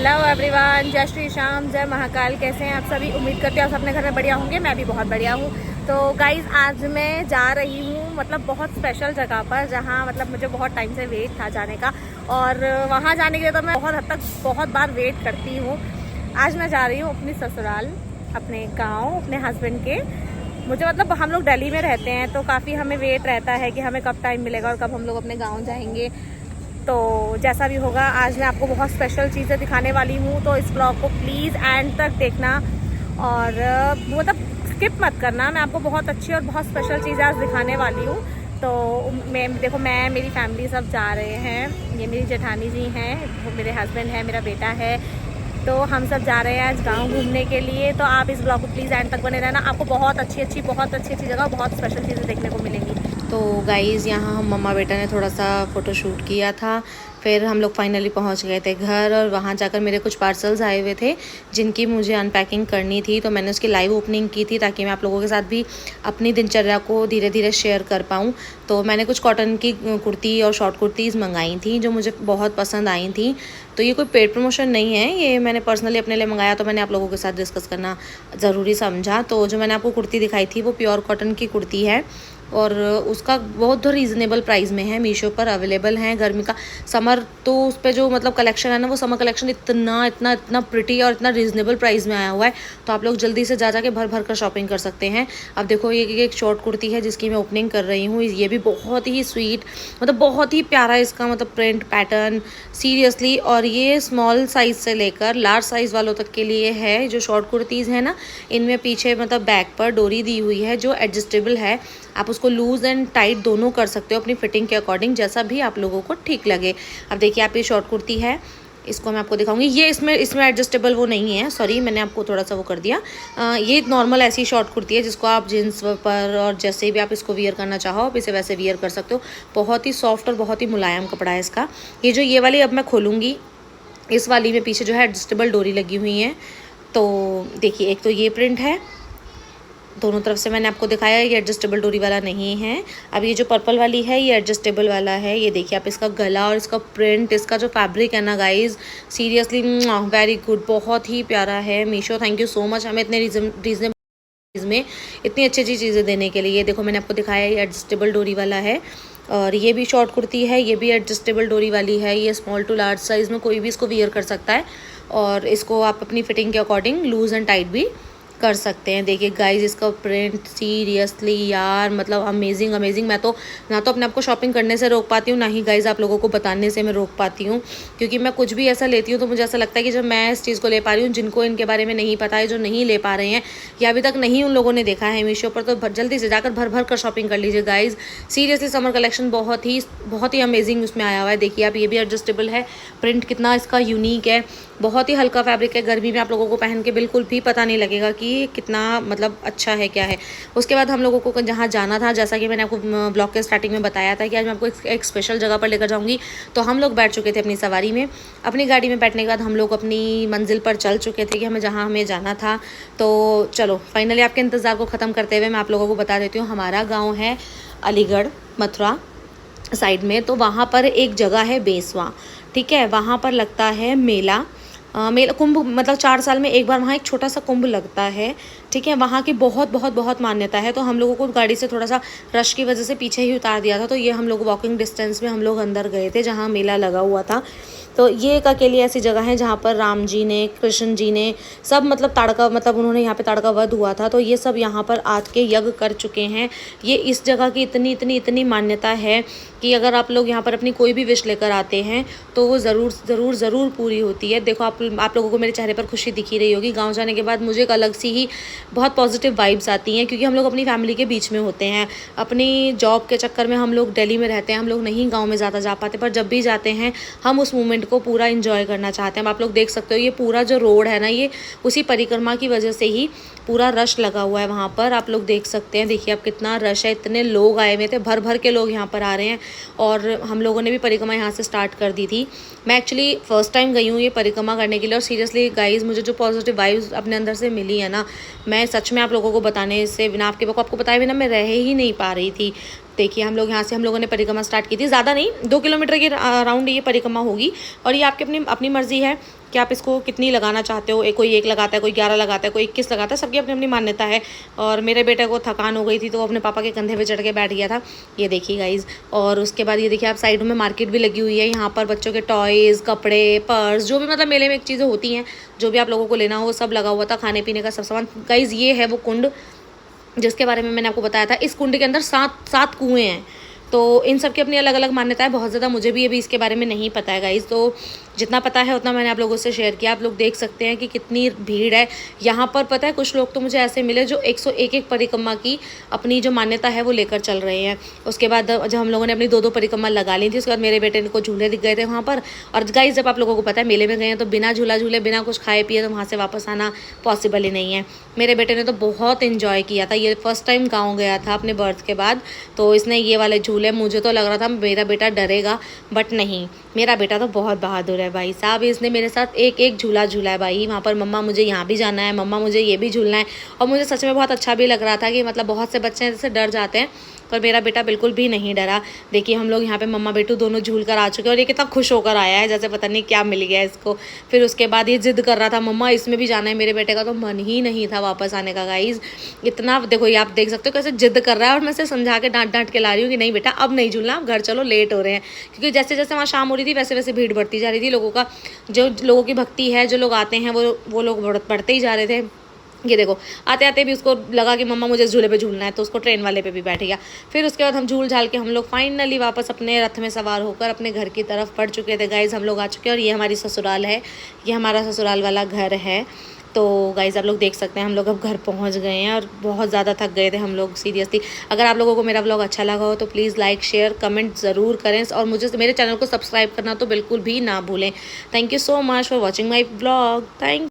Hello everyone, जय श्री श्याम, जय महाकाल। कैसे हैं आप सभी? उम्मीद करते हैं आप अपने घर में बढ़िया होंगे। मैं भी बहुत बढ़िया हूँ। तो गाइज़, आज मैं जा रही हूँ मतलब बहुत स्पेशल जगह पर, जहाँ मतलब मुझे बहुत टाइम से वेट था जाने का, और वहाँ जाने के लिए तो मैं बहुत हद तक बहुत बार वेट करती हूँ। आज मैं जा रही हूँ अपनी ससुराल, अपने गाँव, अपने हस्बैंड के। मुझे मतलब हम लोग दिल्ली में रहते हैं तो काफ़ी हमें वेट रहता है कि हमें कब टाइम मिलेगा और कब हम लोग अपने गाँव जाएंगे। तो जैसा भी होगा, आज मैं आपको बहुत स्पेशल चीज़ें दिखाने वाली हूँ। तो इस ब्लॉग को प्लीज़ एंड तक देखना और मतलब स्किप मत करना। मैं आपको बहुत अच्छी और बहुत स्पेशल चीज़ें आज दिखाने वाली हूँ। तो मैं मेरी फैमिली सब जा रहे हैं। ये मेरी जेठानी जी हैं, वो मेरे हस्बैंड है, मेरा बेटा है। तो हम सब जा रहे हैं आज गांव घूमने के लिए। तो आप इस ब्लॉग को प्लीज़ एंड तक बने रहना। आपको बहुत अच्छी जगह, बहुत स्पेशल चीज़ें देखने को मिलेंगी। तो गाइज़, यहाँ हम मम्मा बेटा ने थोड़ा सा फ़ोटोशूट किया था। फिर हम लोग फाइनली पहुँच गए थे घर, और वहाँ जाकर मेरे कुछ पार्सल्स आए हुए थे जिनकी मुझे अनपैकिंग करनी थी। तो मैंने उसकी लाइव ओपनिंग की थी ताकि मैं आप लोगों के साथ भी अपनी दिनचर्या को धीरे धीरे शेयर कर पाऊँ। तो मैंने कुछ कॉटन की कुर्ती और शॉर्ट कुर्तीज़ मंगाई थी जो मुझे बहुत पसंद आई थी। तो ये कोई पेड प्रमोशन नहीं है, ये मैंने पर्सनली अपने लिए मंगाया, तो मैंने आप लोगों के साथ डिस्कस करना ज़रूरी समझा। तो जो मैंने आपको कुर्ती दिखाई थी वो प्योर कॉटन की कुर्ती है, और उसका बहुत रीज़नेबल प्राइस में है, मीशो पर अवेलेबल है। गर्मी का समर तो उस पर जो मतलब कलेक्शन है ना, वो समर कलेक्शन इतना प्रिटी और इतना रीज़नेबल प्राइस में आया हुआ है। तो आप लोग जल्दी से जा के भर कर शॉपिंग कर सकते हैं। अब देखो, ये एक शॉर्ट कुर्ती है जिसकी मैं ओपनिंग कर रही हूँ। ये भी बहुत ही स्वीट, मतलब बहुत ही प्यारा इसका मतलब प्रिंट पैटर्न, सीरियसली। और ये स्मॉल साइज़ से लेकर लार्ज साइज़ वालों तक के लिए है। जो शॉर्ट कुर्तीज़ है ना, इनमें पीछे मतलब बैक पर डोरी दी हुई है जो एडजस्टेबल है। आप उसको लूज़ एंड टाइट दोनों कर सकते हो अपनी फिटिंग के अकॉर्डिंग, जैसा भी आप लोगों को ठीक लगे। अब देखिए, आप ये शॉर्ट कुर्ती है, इसको मैं आपको दिखाऊंगी। ये इसमें एडजस्टेबल वो नहीं है, सॉरी, मैंने आपको थोड़ा सा वो कर दिया। ये नॉर्मल ऐसी शॉर्ट कुर्ती है जिसको आप जीन्स पर और जैसे भी आप इसको वियर करना चाहो, आप इसे वैसे वियर कर सकते हो। बहुत ही सॉफ्ट और बहुत ही मुलायम कपड़ा है इसका। ये वाली अब मैं खोलूँगी। इस वाली में पीछे जो है एडजस्टेबल डोरी लगी हुई है। तो देखिए, एक तो ये प्रिंट है, दोनों तरफ से मैंने आपको दिखाया, ये एडजस्टेबल डोरी वाला नहीं है। अब ये जो पर्पल वाली है ये एडजस्टेबल वाला है। ये देखिए आप, इसका गला और इसका प्रिंट, इसका जो फैब्रिक है ना गाइज, सीरियसली वेरी गुड, बहुत ही प्यारा है। Meesho, thank you so much हमें इतने रीजनेबल में इतनी अच्छी चीज़ें देने के लिए। देखो, मैंने आपको दिखाया ये एडजस्टेबल डोरी वाला है, और ये भी शॉर्ट कुर्ती है, ये भी एडजस्टेबल डोरी वाली है। ये स्मॉल टू लार्ज साइज़ में कोई भी इसको वियर कर सकता है, और इसको आप अपनी फिटिंग के अकॉर्डिंग लूज़ एंड टाइट भी कर सकते हैं। देखिए गाइज, इसका प्रिंट सीरियसली यार मतलब अमेजिंग। मैं तो ना तो अपने आप को शॉपिंग करने से रोक पाती हूँ, ना ही गाइज आप लोगों को बताने से मैं रोक पाती हूँ। क्योंकि मैं कुछ भी ऐसा लेती हूँ तो मुझे ऐसा लगता है कि जब मैं इस चीज़ को ले पा रही हूँ, जिनको इनके बारे में नहीं पता है, जो नहीं ले पा रहे हैं या अभी तक नहीं उन लोगों ने देखा है मीशो पर, तो जल्दी से जाकर भर कर शॉपिंग कर लीजिए गाइज। सीरियसली समर कलेक्शन बहुत ही अमेजिंग उसमें आया हुआ है। देखिए आप, ये भी एडजस्टेबल है, प्रिंट कितना इसका यूनिक है, बहुत ही हल्का फैब्रिक है। गर्मी में आप लोगों को पहन के बिल्कुल भी पता नहीं लगेगा कि कितना मतलब अच्छा है, क्या है। उसके बाद हम लोगों को जहाँ जाना था, जैसा कि मैंने आपको ब्लॉग के स्टार्टिंग में बताया था कि आज मैं आपको एक स्पेशल जगह पर लेकर जाऊँगी। तो हम लोग बैठ चुके थे अपनी सवारी में, अपनी गाड़ी में बैठने के बाद हम लोग अपनी मंजिल पर चल चुके थे कि हमें जाना था। तो चलो, फाइनली आपके इंतज़ार को ख़त्म करते हुए मैं आप लोगों को बता देती हूँ। हमारा गाँव है अलीगढ़, मथुरा साइड में। तो वहाँ पर एक जगह है बेसवा, ठीक है। वहाँ पर लगता है मेला कुंभ, मतलब 4 साल में एक बार वहाँ एक छोटा सा कुंभ लगता है, ठीक है। वहाँ की बहुत मान्यता है। तो हम लोगों को गाड़ी से थोड़ा सा रश की वजह से पीछे ही उतार दिया था। तो ये हम लोग वॉकिंग डिस्टेंस में हम लोग अंदर गए थे जहाँ मेला लगा हुआ था। तो ये एक अकेली ऐसी जगह है जहाँ पर राम जी ने, कृष्ण जी ने सब मतलब ताड़का, मतलब उन्होंने यहाँ पे ताड़का वध हुआ था, तो ये सब यहाँ पर आज के यज्ञ कर चुके हैं। ये इस जगह की इतनी मान्यता है कि अगर आप लोग यहाँ पर अपनी कोई भी विश लेकर आते हैं तो वो ज़रूर पूरी होती है। देखो, आप लोगों को मेरे चेहरे पर खुशी दिखी रही होगी। गाँव जाने के बाद मुझे एक अलग सी ही बहुत पॉजिटिव वाइब्स आती हैं, क्योंकि हम लोग अपनी फैमिली के बीच में होते हैं। अपनी जॉब के चक्कर में हम लोग दिल्ली में रहते हैं, हम लोग नहीं गाँव में ज़्यादा जा पाते, पर जब भी जाते हैं हम उस मोमेंट को पूरा एंजॉय करना चाहते हैं। आप लोग देख सकते हो, ये पूरा जो रोड है ना, ये उसी परिक्रमा की वजह से ही पूरा रश लगा हुआ है वहाँ पर, आप लोग देख सकते हैं। देखिए आप, कितना रश है, इतने लोग आए हुए थे, भर के लोग यहाँ पर आ रहे हैं। और हम लोगों ने भी परिक्रमा यहाँ से स्टार्ट कर दी थी। मैं एक्चुअली फ़र्स्ट टाइम गई हूँ ये परिक्रमा करने के लिए, और सीरियसली गाइज, मुझे जो पॉजिटिव वाइब्स अपने अंदर से मिली है ना, मैं सच में आप लोगों को बताने से बिना, आपको बताए बिना मैं रह ही नहीं पा रही थी। देखिए, हम लोगों ने परिक्रमा स्टार्ट की थी, ज़्यादा नहीं, 2 किलोमीटर के राउंड ये परिक्रमा होगी। और ये आपकी अपनी मर्ज़ी है कि आप इसको कितनी लगाना चाहते हो। कोई 1 लगाता है, कोई 11 लगाता है, कोई 21 लगाता है, सबकी अपनी अपनी मान्यता है। और मेरे बेटे को थकान हो गई थी तो वो अपने पापा के कंधे पे चढ़ के बैठ गया था, ये देखिए गाइज़। और उसके बाद ये देखिए आप साइड में मार्केट भी लगी हुई है, यहाँ पर बच्चों के टॉयज़, कपड़े, पर्स, जो भी मतलब मेले में एक चीज़ें होती हैं, जो भी आप लोगों को लेना हो सब लगा हुआ था, खाने पीने का सब सामान। गाइज़ ये है वो कुंड जिसके बारे में मैंने आपको बताया था। इस कुंड के अंदर 7 कुएँ हैं, तो इन सब की अपनी अलग अलग मान्यताएं बहुत ज़्यादा, मुझे भी अभी इसके बारे में नहीं पता है गाइज़। तो जितना पता है उतना मैंने आप लोगों से शेयर किया। आप लोग देख सकते हैं कि कितनी भीड़ है यहाँ पर। पता है कुछ लोग तो मुझे ऐसे मिले जो 101 परिक्रमा की अपनी जो मान्यता है वो लेकर चल रहे हैं। उसके बाद जब हम लोगों ने अपनी 2-2 परिक्रमा लगा ली थी, उसके बाद मेरे बेटे को झूले दिख गए थे वहाँ पर। और गाइज़ जब आप लोगों को पता है मेले में गए हैं तो बिना झूला झूले, बिना कुछ खाए पिए तो वहाँ से वापस आना पॉसिबल ही नहीं है। मेरे बेटे ने तो बहुत इन्जॉय किया था, ये फर्स्ट टाइम गाँव गया था अपने बर्थ के बाद, तो इसने ये वाले झूले, मुझे तो लग रहा था मेरा बेटा डरेगा, बट नहीं, मेरा बेटा तो बहुत बहादुर है भाई साहब। इसने मेरे साथ एक झूला झूला है भाई वहाँ पर। मम्मा मुझे यहाँ भी जाना है, मम्मा मुझे ये भी झूलना है। और मुझे सच में बहुत अच्छा भी लग रहा था कि मतलब बहुत से बच्चे जैसे डर जाते हैं, पर मेरा बेटा बिल्कुल भी नहीं डरा। देखिए हम लोग यहाँ पे मम्मा बेटू दोनों झूल कर आ चुके हैं और ये कितना खुश होकर आया है, जैसे पता नहीं क्या मिल गया इसको। फिर उसके बाद ये जिद कर रहा था मम्मा इसमें भी जाना है। मेरे बेटे का तो मन ही नहीं था वापस आने का गाइज। इतना देखो ये आप देख सकते हो कैसे जिद कर रहा है, और मैं इसे समझा के डांट के ला रही हूँ कि नहीं बेटा अब नहीं झूलना, अब घर चलो, लेट हो रहे हैं। क्योंकि जैसे जैसे वहाँ शाम हो रही थी वैसे वैसे भीड़ बढ़ती जा रही थी लोगों का, जो लोगों की भक्ति है, जो लोग आते हैं वो लोग बढ़ते ही जा रहे थे। ये देखो आते आते भी उसको लगा कि मम्मा मुझे झूले पे झूलना है, तो उसको ट्रेन वाले पे भी बैठ गया। फिर उसके बाद हम झूल झाल के हम लोग फाइनली वापस अपने रथ में सवार होकर अपने घर की तरफ बढ़ चुके थे गाइज़। हम लोग आ चुके हैं और ये हमारी ससुराल है, ये हमारा ससुराल वाला घर है। तो गाइज़ आप लोग देख सकते हैं हम लोग अब घर पहुंच गए हैं और बहुत ज़्यादा थक गए थे हम लोग सीरियसली। अगर आप लोगों को मेरा व्लॉग अच्छा लगा हो तो प्लीज़ लाइक शेयर कमेंट ज़रूर करें, और मुझे मेरे चैनल को सब्सक्राइब करना तो बिल्कुल भी ना भूलें। Thank you so much for watching my vlog. Thank